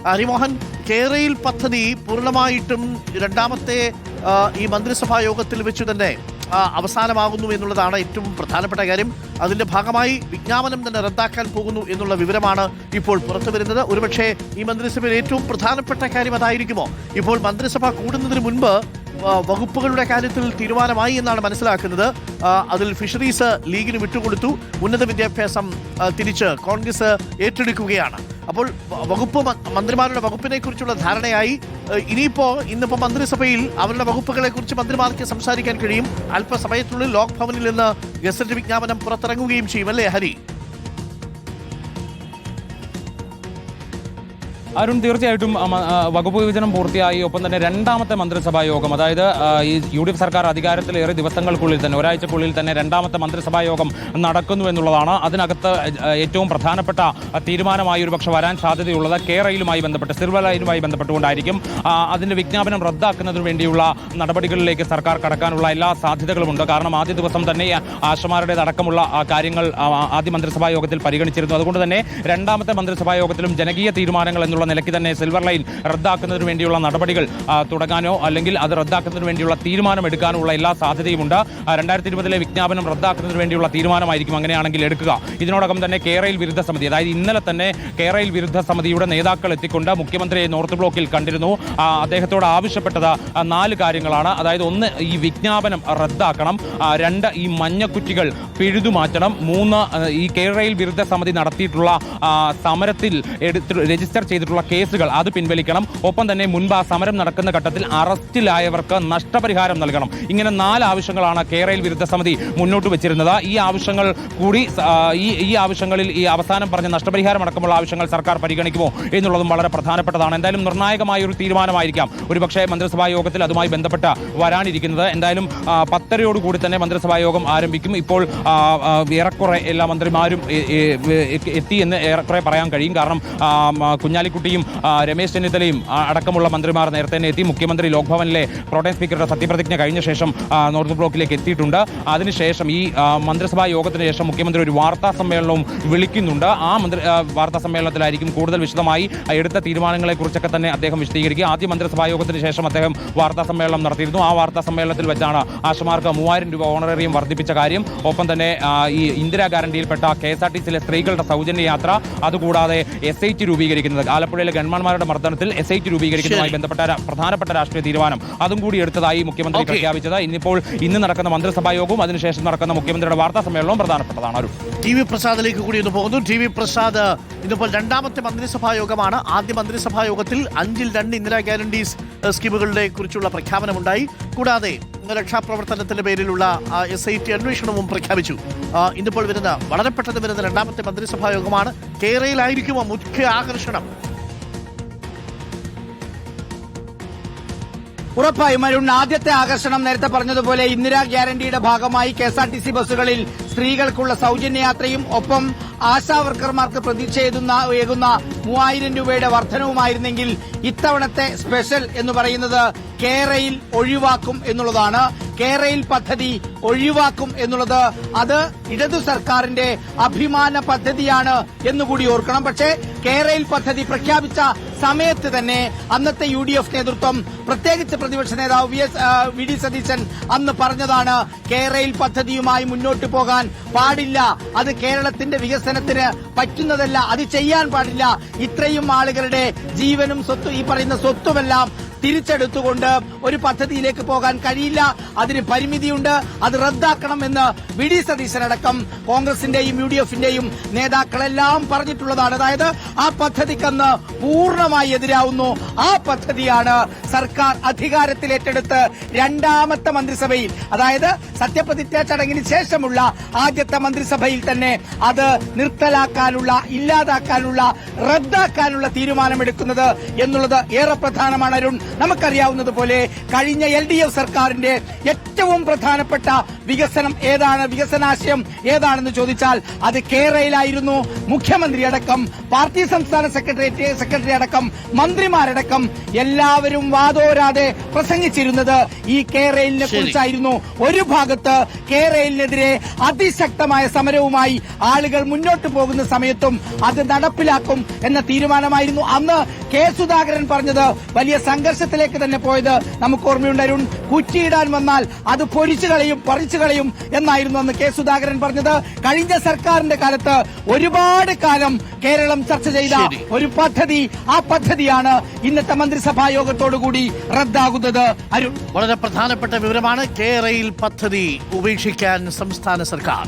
ഹരിമോഹൻ, കേരയിൽ പദ്ധതി പൂർണ്ണമായിട്ടും രണ്ടാമത്തെ ഈ മന്ത്രിസഭാ യോഗത്തിൽ വെച്ച് തന്നെ അവസാനമാകുന്നു എന്നുള്ളതാണ് ഏറ്റവും പ്രധാനപ്പെട്ട കാര്യം. അതിന്റെ ഭാഗമായി വിജ്ഞാപനം തന്നെ റദ്ദാക്കാൻ പോകുന്നു എന്നുള്ള വിവരമാണ് ഇപ്പോൾ പുറത്തു വരുന്നത്. ഒരുപക്ഷെ ഈ മന്ത്രിസഭയിൽ ഏറ്റവും പ്രധാനപ്പെട്ട കാര്യം അതായിരിക്കുമോ? ഇപ്പോൾ മന്ത്രിസഭ കൂടുന്നതിന് മുൻപ് വകുപ്പുകളുടെ കാര്യത്തിൽ തീരുമാനമായി എന്നാണ് മനസ്സിലാക്കുന്നത്. അതിൽ ഫിഷറീസ് ലീഗിന് വിട്ടുകൊടുത്തു, ഉന്നത വിദ്യാഭ്യാസം തിരിച്ച് കോൺഗ്രസ് ഏറ്റെടുക്കുകയാണ്. അപ്പോൾ മന്ത്രിമാരുടെ വകുപ്പിനെ കുറിച്ചുള്ള ധാരണയായി. ഇന്നിപ്പോ മന്ത്രിസഭയിൽ അവരുടെ വകുപ്പുകളെ കുറിച്ച് മന്ത്രിമാർക്ക് സംസാരിക്കാൻ കഴിയും. അല്പസമയത്തുള്ളിൽ ലോക് ഭവനിൽ നിന്ന് ഗസറ്റ് വിജ്ഞാപനം പുറത്തിറങ്ങുകയും ചെയ്യും, അല്ലേ ഹരി? അരുൺ, തീർച്ചയായിട്ടും വകുപ്പ് വിഭജനം പൂർത്തിയായി. ഒപ്പം തന്നെ രണ്ടാമത്തെ മന്ത്രിസഭാ യോഗം, അതായത് ഈ UDF സർക്കാർ അധികാരത്തിലേറെ ദിവസങ്ങൾക്കുള്ളിൽ തന്നെ, ഒരാഴ്ചക്കുള്ളിൽ തന്നെ രണ്ടാമത്തെ മന്ത്രിസഭാ യോഗം നടക്കുന്നു എന്നുള്ളതാണ്. അതിനകത്ത് ഏറ്റവും പ്രധാനപ്പെട്ട തീരുമാനമായി ഒരുപക്ഷെ വരാൻ സാധ്യതയുള്ളത് കേരളയിലുമായി ബന്ധപ്പെട്ട്, സിൽവർ ലൈനുമായി ബന്ധപ്പെട്ടുകൊണ്ടായിരിക്കും. അതിന്റെ വിജ്ഞാപനം റദ്ദാക്കുന്നതിന് വേണ്ടിയുള്ള നടപടികളിലേക്ക് സർക്കാർ കടക്കാനുള്ള എല്ലാ സാധ്യതകളുമുണ്ട്. കാരണം ആദ്യ ദിവസം തന്നെ ആശമാരുടേതടക്കമുള്ള കാര്യങ്ങൾ ആദ്യ മന്ത്രിസഭാ യോഗത്തിൽ പരിഗണിച്ചിരുന്നു. അതുകൊണ്ട് തന്നെ രണ്ടാമത്തെ മന്ത്രിസഭാ യോഗത്തിലും ജനകീയ തീരുമാനങ്ങൾ എന്നുള്ള നിലയ്ക്ക് തന്നെ സിൽവർ ലൈൻ റദ്ദാക്കുന്നതിന് വേണ്ടിയുള്ള നടപടികൾ തുടങ്ങാനോ അല്ലെങ്കിൽ അത് റദ്ദാക്കുന്നതിന് വേണ്ടിയുള്ള തീരുമാനമെടുക്കാനുള്ള എല്ലാ സാധ്യതയുമുണ്ട്. 2020 വിജ്ഞാപനം റദ്ദാക്കുന്നതിന് വേണ്ടിയുള്ള തീരുമാനമായിരിക്കും അങ്ങനെയാണെങ്കിൽ എടുക്കുക. ഇതിനോടകം തന്നെ കേരയിൽ വിരുദ്ധ സമിതി, അതായത് ഇന്നലെ തന്നെ കേരയിൽ വിരുദ്ധ സമിതിയുടെ നേതാക്കൾ എത്തിക്കൊണ്ട് മുഖ്യമന്ത്രിയെ നോർത്ത് ബ്ലോക്കിൽ കണ്ടിരുന്നു. അദ്ദേഹത്തോട് ആവശ്യപ്പെട്ടത് 4 കാര്യങ്ങളാണ്. അതായത് 1, ഈ വിജ്ഞാപനം റദ്ദാക്കണം. 2, ഈ മഞ്ഞക്കുറ്റികൾ പിഴുതുമാറ്റണം. 3, ഈ കേരയിൽ വിരുദ്ധ സമിതി നടത്തിയിട്ടുള്ള സമരത്തിൽ രജിസ്റ്റർ ചെയ്തിട്ടുള്ള കേസുകൾ അത് പിൻവലിക്കണം. ഒപ്പം തന്നെ മുൻപ് ആ സമരം നടക്കുന്ന ഘട്ടത്തിൽ അറസ്റ്റിലായവർക്ക് നഷ്ടപരിഹാരം നൽകണം. ഇങ്ങനെ 4 ആവശ്യങ്ങളാണ് കേരയിൽ വിരുദ്ധ സമിതി മുന്നോട്ട് വെച്ചിരുന്നത്. ഈ ആവശ്യങ്ങൾ കൂടി ഈ ആവശ്യങ്ങളിൽ ഈ അവസാനം പറഞ്ഞ നഷ്ടപരിഹാരം അടക്കമുള്ള ആവശ്യങ്ങൾ സർക്കാർ പരിഗണിക്കുമോ എന്നുള്ളതും വളരെ പ്രധാനപ്പെട്ടതാണ്. എന്തായാലും നിർണായകമായ ഒരു തീരുമാനമായിരിക്കാം ഒരുപക്ഷെ മന്ത്രിസഭാ യോഗത്തിൽ അതുമായി ബന്ധപ്പെട്ട് വരാനിരിക്കുന്നത്. എന്തായാലും 10:30 തന്നെ മന്ത്രിസഭാ യോഗം ആരംഭിക്കും. ഇപ്പോൾ ഏറെക്കുറെ എല്ലാ മന്ത്രിമാരും എത്തി എന്ന് ഏറെക്കുറെ പറയാൻ കഴിയും. കാരണം കുഞ്ഞാലിക്കുട്ടിയും രമേശ് ചെന്നിത്തലയും അടക്കമുള്ള മന്ത്രിമാർ നേരത്തെ തന്നെ എത്തി. മുഖ്യമന്ത്രി ലോക് ഭവനിലെ പ്രോട്ടേം സ്പീക്കറുടെ സത്യപ്രതിജ്ഞ കഴിഞ്ഞ ശേഷം നോർത്ത് ബ്ലോക്കിലേക്ക് എത്തിയിട്ടുണ്ട്. അതിനുശേഷം ഈ മന്ത്രിസഭാ യോഗത്തിന് ശേഷം മുഖ്യമന്ത്രി ഒരു വാർത്താ സമ്മേളനവും വിളിക്കുന്നുണ്ട്. ആ വാർത്താ സമ്മേളനത്തിലായിരിക്കും കൂടുതൽ വിശദമായി എടുത്ത തീരുമാനങ്ങളെക്കുറിച്ചൊക്കെ തന്നെ അദ്ദേഹം വിശദീകരിക്കുക. ആദ്യ മന്ത്രിസഭാ യോഗത്തിന് ശേഷം അദ്ദേഹം വാർത്താ സമ്മേളനം നടത്തിയിരുന്നു. ആ വാർത്താ സമ്മേളനത്തിൽ വെച്ചാണ് ആശമാർക്ക് 3000 രൂപ ഓണറേറിയം വർദ്ധിപ്പിച്ച കാര്യം, ഒപ്പം തന്നെ ഈ ഇന്ദിരാ ഗ്യാരണ്ടിയിൽപ്പെട്ട KSRTCയിലെ സ്ത്രീകളുടെ സൗജന്യ യാത്ര, അതുകൂടാതെ SIT രൂപീകരിക്കുന്നത്, ആലപ്പുഴയിലെ ഗവൺമെന്റുമാരുടെ മർദ്ദനത്തിൽ SIT രൂപീകരിക്കുന്നതുമായി ബന്ധപ്പെട്ട പ്രധാനപ്പെട്ട രാഷ്ട്രീയ തീരുമാനം അതും കൂടി എടുത്തതായി മുഖ്യമന്ത്രി പ്രഖ്യാപിച്ചത്. ഇന്ന് നടക്കുന്ന മന്ത്രിസഭാ യോഗവും അതിനുശേഷം നടക്കുന്ന മുഖ്യമന്ത്രിയുടെ വാർത്താ സമ്മേളനവും പ്രധാനപ്പെട്ടതാണ്. TV പ്രസാദിലേക്ക് കൂടി ഒന്ന് പോകുന്നു. TV പ്രസാദ്, ഇന്നിപ്പോൾ രണ്ടാമത്തെ മന്ത്രിസഭാ യോഗമാണ്. ആദ്യ മന്ത്രിസഭാ യോഗത്തിൽ 5-ൽ 2 ഇന്ദിരാ ഗ്യാരണ്ടീസ് സ്കീമുകളുടെ കുറിച്ചുള്ള പ്രഖ്യാപനമുണ്ടായി. കൂടാതെ രക്ഷാപ്രവർത്തനത്തിന്റെ പേരിലുള്ള SIT അന്വേഷണവും പ്രഖ്യാപിച്ചു. ഇന്നിപ്പോൾ വളരെ പെട്ടെന്ന് വരുന്ന രണ്ടാമത്തെ മന്ത്രിസഭാ യോഗമാണ്. കേരളയിലായിരിക്കുമോ മുഖ്യ ആകർഷണം? ഉറപ്പായും അരുൺ, ആദ്യത്തെ ആകർഷണം നേരത്തെ പറഞ്ഞതുപോലെ ഇന്ദിരാ ഗ്യാരണ്ടിയുടെ ഭാഗമായി KSRTC ബസ്സുകളിൽ സ്ത്രീകൾക്കുള്ള സൗജന്യയാത്രയും ഒപ്പം ആശാവർക്കർമാർക്ക് പ്രതീക്ഷയേകുന്ന 3000 രൂപയുടെ വർധനവുമായിരുന്നെങ്കിൽ ഇത്തവണത്തെ സ്പെഷ്യൽ എന്ന് പറയുന്നത് കേരയിൽ ഒഴിവാക്കും എന്നുള്ളതാണ്. കേരയിൽ പദ്ധതി ഒഴിവാക്കും എന്നുള്ളത് അത് ഇടതു സർക്കാരിന്റെ അഭിമാന പദ്ധതിയാണ് എന്നുകൂടി ഓർക്കണം. പക്ഷേ കേരയിൽ പദ്ധതി പ്രഖ്യാപിച്ച സമയത്ത് തന്നെ അന്നത്തെ UDF നേതൃത്വം, പ്രത്യേകിച്ച് പ്രതിപക്ഷ നേതാവ് VD സതീശൻ അന്ന് പറഞ്ഞതാണ്, കേരയിൽ പദ്ധതിയുമായി മുന്നോട്ട് പോകാൻ പാടില്ല, അത് കേരളത്തിന്റെ വികസനത്തിന് പറ്റുന്നതല്ല, അത് ചെയ്യാൻ പാടില്ല, ഇത്രയും ആളുകളുടെ ജീവനും ഈ പറയുന്ന സ്വത്തുമെല്ലാം തിരിച്ചെടുത്തുകൊണ്ട് ഒരു പദ്ധതിയിലേക്ക് പോകാൻ കഴിയില്ല, അതിന് പരിമിതിയുണ്ട്, അത് റദ്ദാക്കണമെന്ന് VD സതീശനടക്കം കോൺഗ്രസിന്റെയും UDFന്റെയും നേതാക്കളെല്ലാം പറഞ്ഞിട്ടുള്ളതാണ്. അതായത് ആ പദ്ധതിക്കന്ന് പൂർണ്ണമായി എതിരാവുന്നു. ആ പദ്ധതിയാണ് സർക്കാർ അധികാരത്തിലേറ്റെടുത്ത് രണ്ടാമത്തെ മന്ത്രിസഭയിൽ, അതായത് സത്യപ്രതിജ്ഞാ ചടങ്ങിന് ശേഷമുള്ള ആദ്യത്തെ മന്ത്രിസഭയിൽ തന്നെ അത് നിർത്തലാക്കാനുള്ള, ഇല്ലാതാക്കാനുള്ള, റദ്ദാക്കാനുള്ള തീരുമാനമെടുക്കുന്നത് എന്നുള്ളത് ഏറെ പ്രധാനമാണ് അരുൺ. നമുക്കറിയാവുന്നതുപോലെ കഴിഞ്ഞ LDF സർക്കാരിന്റെ ഏറ്റവും പ്രധാനപ്പെട്ട വികസനം ഏതാണ്, വികസനാശയം ഏതാണെന്ന് ചോദിച്ചാൽ അത് കേരളയിലായിരുന്നു. മുഖ്യമന്ത്രി അടക്കം, പാർട്ടി സംസ്ഥാന സെക്രട്ടറി അടക്കം, മന്ത്രിമാരടക്കം എല്ലാവരും വാതോരാതെ പ്രസംഗിച്ചിരുന്നത് ഈ കേരളിനെ കുറിച്ചായിരുന്നു. ഒരു ഭാഗത്ത് കേരളിനെതിരെ അതിശക്തമായ സമരവുമായി ആളുകൾ മുന്നോട്ട് പോകുന്ന സമയത്തും അത് നടപ്പിലാക്കും എന്ന തീരുമാനമായിരുന്നു. അന്ന് കെ സുധാകരൻ പറഞ്ഞത് വലിയ സംഘർഷത്തിലേക്ക് തന്നെ പോയത് നമുക്ക് ഓർമ്മയുണ്ട്. അരുൺ, കുറ്റിയിടാൻ വന്നാൽ അത് പൊരിച്ചു കളയും, പറിച്ചു കളയും എന്നായിരുന്നു അന്ന് കെ സുധാകരൻ പറഞ്ഞത്. കഴിഞ്ഞ സർക്കാരിന്റെ കാലത്ത് ഒരുപാട് കാലം കേരളം ചർച്ച ചെയ്ത ഒരു പദ്ധതി, ആ പദ്ധതിയാണ് ഇന്നത്തെ മന്ത്രിസഭാ യോഗത്തോടുകൂടി റദ്ദാകുന്നത്. അരുൺ, വളരെ പ്രധാനപ്പെട്ട വിവരമാണ്. കെ റെയിൽ പദ്ധതി ഉപേക്ഷിക്കാൻ സംസ്ഥാന സർക്കാർ.